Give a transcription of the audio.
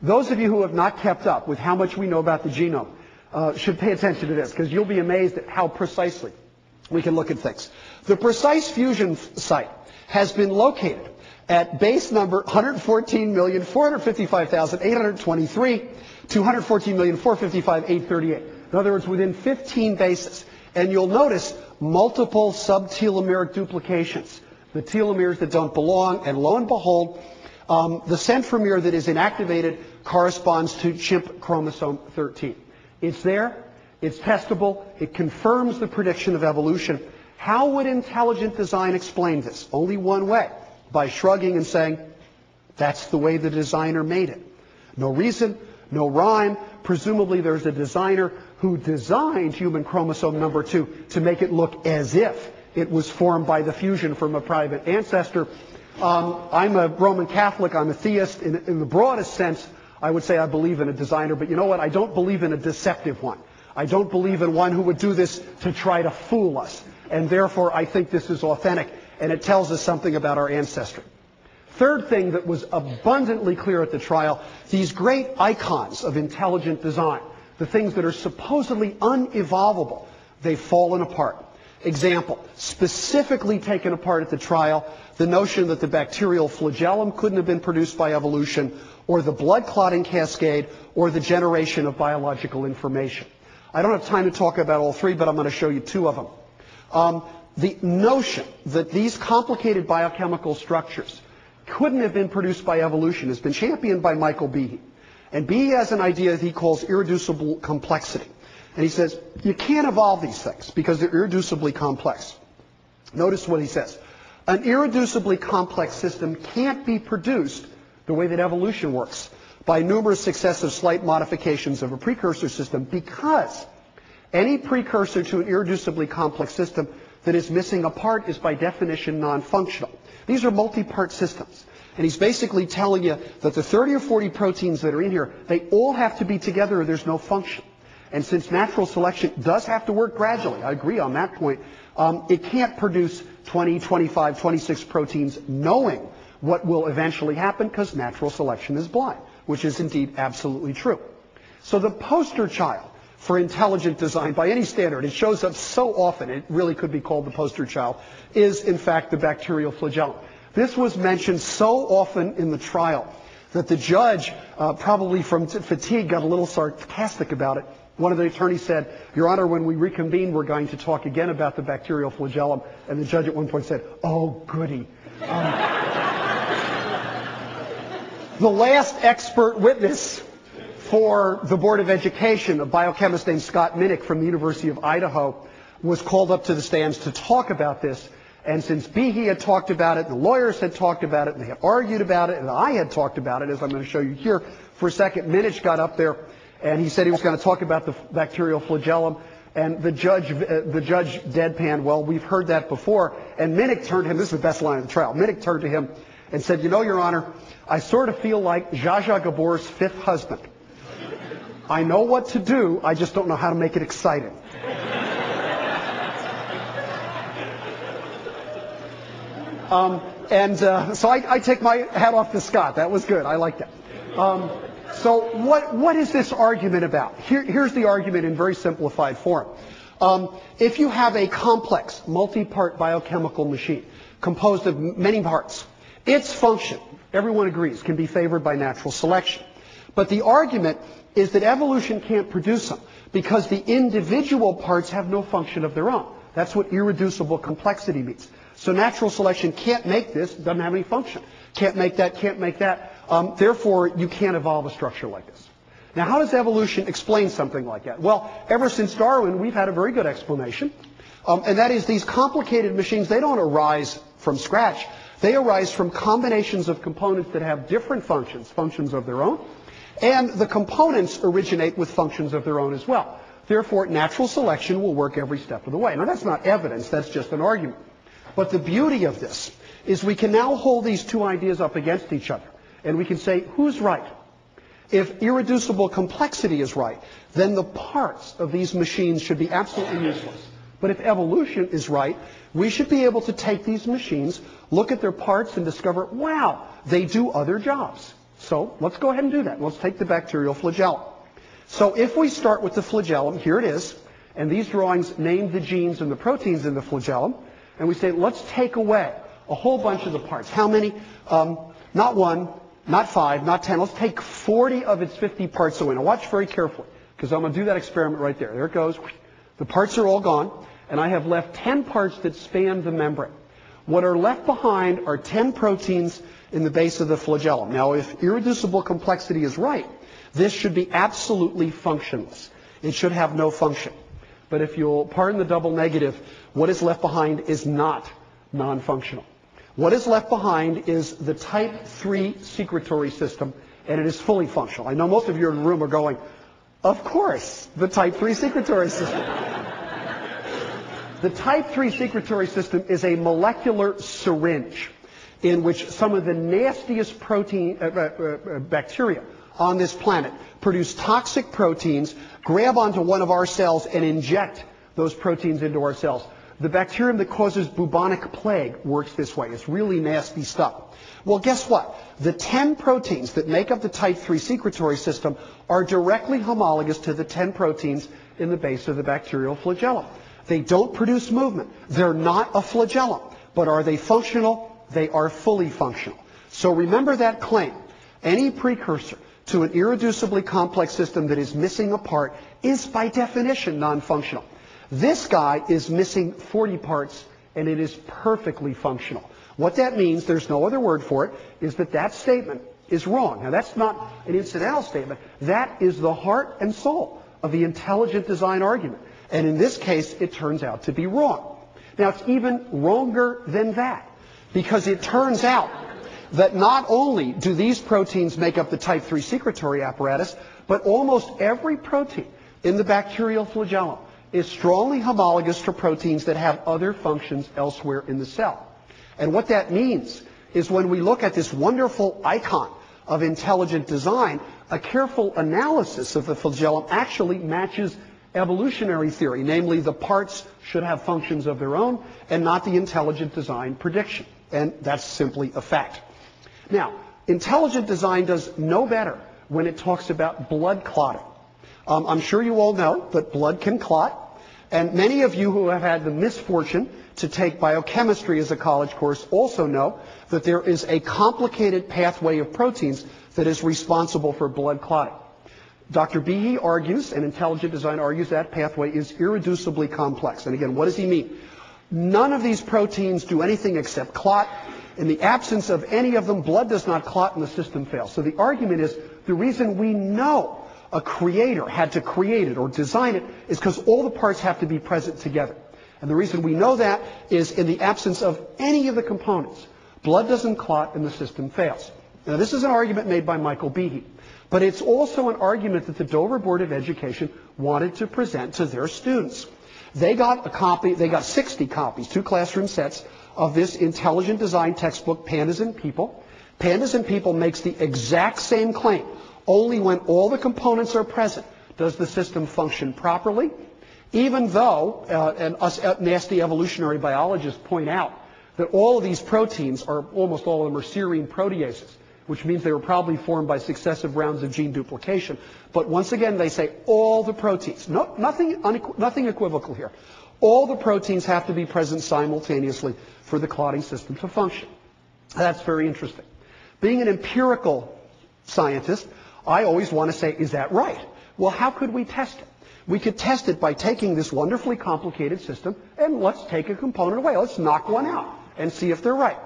Those of you who have not kept up with how much we know about the genome should pay attention to this, because you'll be amazed at how precisely we can look at things. The precise fusion site has been located at base number 114,455,823 to 114,455,838. In other words, within 15 bases. And you'll notice multiple subtelomeric duplications, the telomeres that don't belong, and lo and behold, the centromere that is inactivated corresponds to chimp chromosome 13. It's there, it's testable, it confirms the prediction of evolution. How would intelligent design explain this? Only one way, by shrugging and saying, that's the way the designer made it. No reason, no rhyme. Presumably there's a designer who designed human chromosome number 2 to make it look as if it was formed by the fusion from a private ancestor. I'm a Roman Catholic, I'm a theist. In the broadest sense, I would say I believe in a designer, but you know what? I don't believe in a deceptive one. I don't believe in one who would do this to try to fool us. And therefore, I think this is authentic, and it tells us something about our ancestry. Third thing that was abundantly clear at the trial, these great icons of intelligent design, the things that are supposedly unevolvable, they've fallen apart. Example, specifically taken apart at the trial, the notion that the bacterial flagellum couldn't have been produced by evolution, or the blood clotting cascade, or the generation of biological information. I don't have time to talk about all three, but I'm going to show you two of them. The notion that these complicated biochemical structures couldn't have been produced by evolution has been championed by Michael Behe. And Behe has an idea that he calls irreducible complexity. And he says, you can't evolve these things because they're irreducibly complex. Notice what he says. An irreducibly complex system can't be produced the way that evolution works, by numerous successive slight modifications of a precursor system, because any precursor to an irreducibly complex system that is missing a part is by definition non-functional. These are multi-part systems. And he's basically telling you that the 30 or 40 proteins that are in here, they all have to be together or there's no function. And since natural selection does have to work gradually, I agree on that point, it can't produce 20, 25, 26 proteins knowing what will eventually happen, because natural selection is blind, which is indeed absolutely true. So the poster child for intelligent design by any standard, it shows up so often, it really could be called the poster child, is in fact the bacterial flagellum. This was mentioned so often in the trial that the judge, probably from fatigue, got a little sarcastic about it. One of the attorneys said, Your Honor, when we reconvene, we're going to talk again about the bacterial flagellum. And the judge at one point said, oh, goody. The last expert witness for the Board of Education, a biochemist named Scott Minnick from the University of Idaho, was called up to the stands to talk about this. And since Behe had talked about it, and the lawyers had talked about it, and they had argued about it, and I had talked about it, as I'm going to show you here, for a second, Minnick got up there, and he said he was going to talk about the bacterial flagellum. And the judge deadpanned, well, we've heard that before. And Minnick turned to him, this is the best line of the trial, Minnick turned to him and said, you know, Your Honor, I sort of feel like Zsa Zsa Gabor's fifth husband. I know what to do, I just don't know how to make it exciting. So I take my hat off to Scott. That was good. I like that. So what is this argument about? Here's the argument in very simplified form. If you have a complex, multi-part biochemical machine composed of many parts, its function, everyone agrees, can be favored by natural selection. But the argument is that evolution can't produce them because the individual parts have no function of their own. That's what irreducible complexity means. So natural selection can't make this, doesn't have any function. Can't make that, can't make that. Therefore, you can't evolve a structure like this. Now, how does evolution explain something like that? Well, ever since Darwin, we've had a very good explanation. And that is these complicated machines, they don't arise from scratch. They arise from combinations of components that have different functions, functions of their own. And the components originate with functions of their own as well. Therefore, natural selection will work every step of the way. Now, that's not evidence, that's just an argument. But the beauty of this is we can now hold these two ideas up against each other. And we can say, who's right? If irreducible complexity is right, then the parts of these machines should be absolutely useless. But if evolution is right, we should be able to take these machines, look at their parts, and discover, wow, they do other jobs. So let's go ahead and do that. Let's take the bacterial flagellum. So if we start with the flagellum, here it is, and these drawings name the genes and the proteins in the flagellum, and we say, let's take away a whole bunch of the parts. How many? Not 1, not 5, not 10. Let's take 40 of its 50 parts away. Now watch very carefully, because I'm going to do that experiment right there. There it goes. The parts are all gone, and I have left 10 parts that span the membrane. What are left behind are 10 proteins in the base of the flagellum. Now, if irreducible complexity is right, this should be absolutely functionless. It should have no function. But if you'll pardon the double negative, what is left behind is not non-functional. What is left behind is the type 3 secretory system, and it is fully functional. I know most of you in the room are going, of course, the type 3 secretory system. The type 3 secretory system is a molecular syringe in which some of the nastiest bacteria on this planet produce toxic proteins, grab onto one of our cells, and inject those proteins into our cells. The bacterium that causes bubonic plague works this way. It's really nasty stuff. Well, guess what? The 10 proteins that make up the type 3 secretory system are directly homologous to the 10 proteins in the base of the bacterial flagellum. They don't produce movement. They're not a flagellum. But are they functional? They are fully functional. So remember that claim. Any precursor to an irreducibly complex system that is missing a part is by definition non-functional. This guy is missing 40 parts, and it is perfectly functional. What that means, there's no other word for it, is that that statement is wrong. Now, that's not an incidental statement. That is the heart and soul of the intelligent design argument. And in this case, it turns out to be wrong. Now, it's even wronger than that, because it turns out that not only do these proteins make up the type 3 secretory apparatus, but almost every protein in the bacterial flagellum is strongly homologous to proteins that have other functions elsewhere in the cell. And what that means is when we look at this wonderful icon of intelligent design, a careful analysis of the flagellum actually matches evolutionary theory, namely the parts should have functions of their own and not the intelligent design prediction. And that's simply a fact. Now, intelligent design does no better when it talks about blood clotting. I'm sure you all know that blood can clot, and many of you who have had the misfortune to take biochemistry as a college course also know that there is a complicated pathway of proteins that is responsible for blood clotting. Dr. Behe argues, and intelligent design argues, that pathway is irreducibly complex. And again, what does he mean? None of these proteins do anything except clot. In the absence of any of them, blood does not clot and the system fails. So the argument is the reason we know a creator had to create it or design it is because all the parts have to be present together. And the reason we know that is in the absence of any of the components, blood doesn't clot and the system fails. Now, this is an argument made by Michael Behe, but it's also an argument that the Dover Board of Education wanted to present to their students. They got 60 copies, 2 classroom sets, of this intelligent design textbook, Pandas and People. Pandas and People makes the exact same claim. Only when all the components are present does the system function properly, even though, and us nasty evolutionary biologists point out, that all of these proteins, or almost all of them, are serine proteases, which means they were probably formed by successive rounds of gene duplication. But once again, they say all the proteins, nothing equivocal here. All the proteins have to be present simultaneously for the clotting system to function. That's very interesting. Being an empirical scientist, I always want to say, is that right? Well, how could we test it? We could test it by taking this wonderfully complicated system and let's take a component away. Let's knock one out and see if they're right.